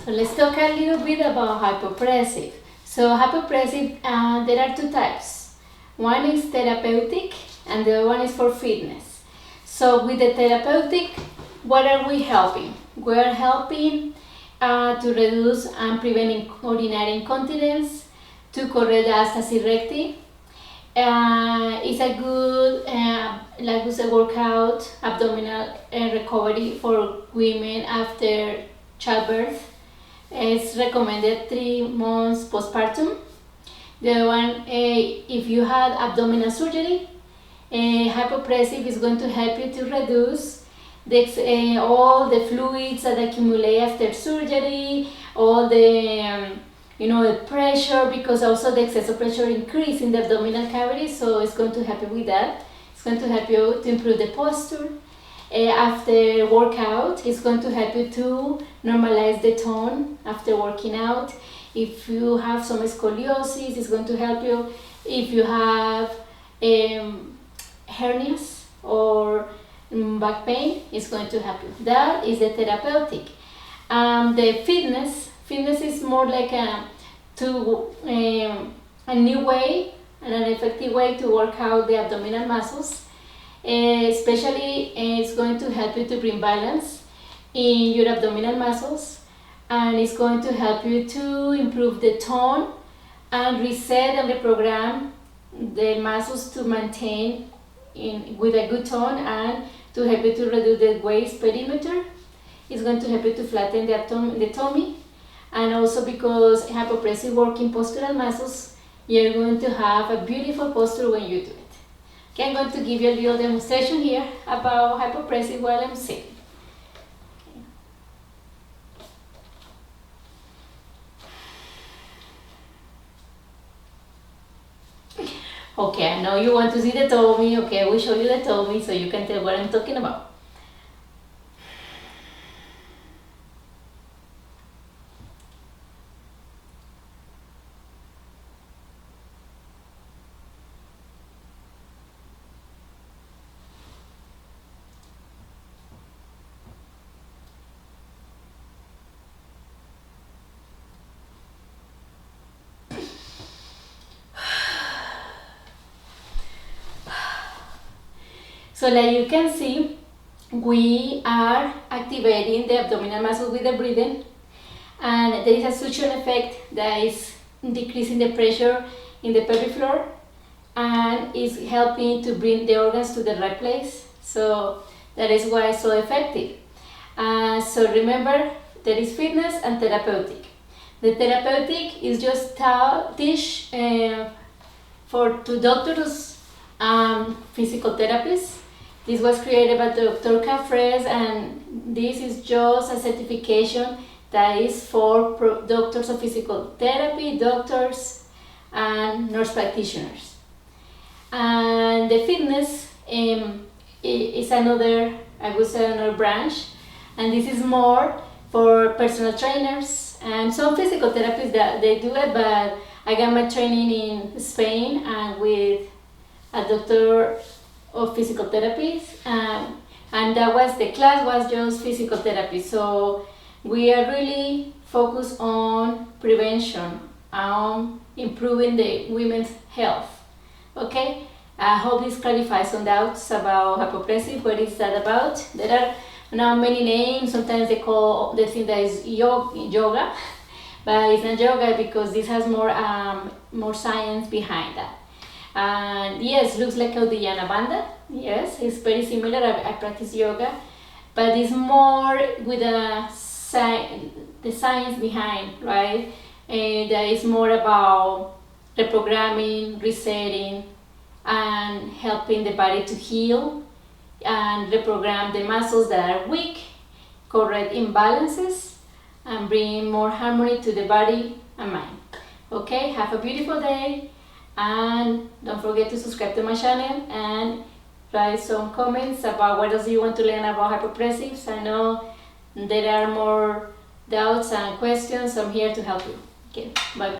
So let's talk a little bit about hypopressive. So hypopressive, there are two types. One is therapeutic and the other one is for fitness. So with the therapeutic, what are we helping? We are helping to reduce and prevent urinary incontinence, to correct diastasi recti. It's a good, like we say, workout, abdominal recovery for women after childbirth. It's recommended 3 months postpartum. The other one, if you had abdominal surgery, hypopressive is going to help you to reduce all the fluids that accumulate after surgery, all the the pressure, because also the excessive pressure increase in the abdominal cavity, so it's going to help you with that. It's going to help you to improve the posture. After workout, it's going to help you to normalize the tone after working out. If you have some scoliosis, it's going to help you. If you have hernias or back pain, it's going to help you. That is the therapeutic. The fitness is more like a new way and an effective way to work out the abdominal muscles. Especially, it's going to help you to bring balance in your abdominal muscles, and it's going to help you to improve the tone and reset and reprogram the muscles to maintain with a good tone, and to help you to reduce the waist perimeter. It's going to help you to flatten the tummy, and also because hypopressive work in postural muscles, you're going to have a beautiful posture when you do it. Okay, I'm going to give you a little demonstration here about hypopressive while I'm sitting. Okay, I know you want to see the tummy. Okay, I will show you the tummy so you can tell what I'm talking about. So like you can see, we are activating the abdominal muscle with the breathing, and there is a suction effect that is decreasing the pressure in the pelvic floor and is helping to bring the organs to the right place. So that is why it's so effective. So remember, there is fitness and therapeutic. The therapeutic is just teach to doctors and physical therapists. This was created by Dr. Cafres, and this is just a certification that is for doctors of physical therapy, doctors, and nurse practitioners. And the fitness is another, I would say, another branch, and this is more for personal trainers and some physical therapists that they do it. But I got my training in Spain and with a doctor of physical therapies, and the class was just physical therapy. So we are really focused on prevention, improving the women's health. Okay, I hope this clarifies some doubts about hypopressive. What is that about? There are now many names. Sometimes they think that is yoga, but it's not yoga because this has more science behind that. And yes, looks like Uddiyana Bandha. Yes, it's very similar. I practice yoga, but it's more with the science behind, right? That is more about reprogramming, resetting, and helping the body to heal and reprogram the muscles that are weak, correct imbalances, and bring more harmony to the body and mind. Okay, have a beautiful day. And don't forget to subscribe to my channel and write some comments about what else you want to learn about hypopressives. I know there are more doubts and questions. I'm here to help you. Okay, bye.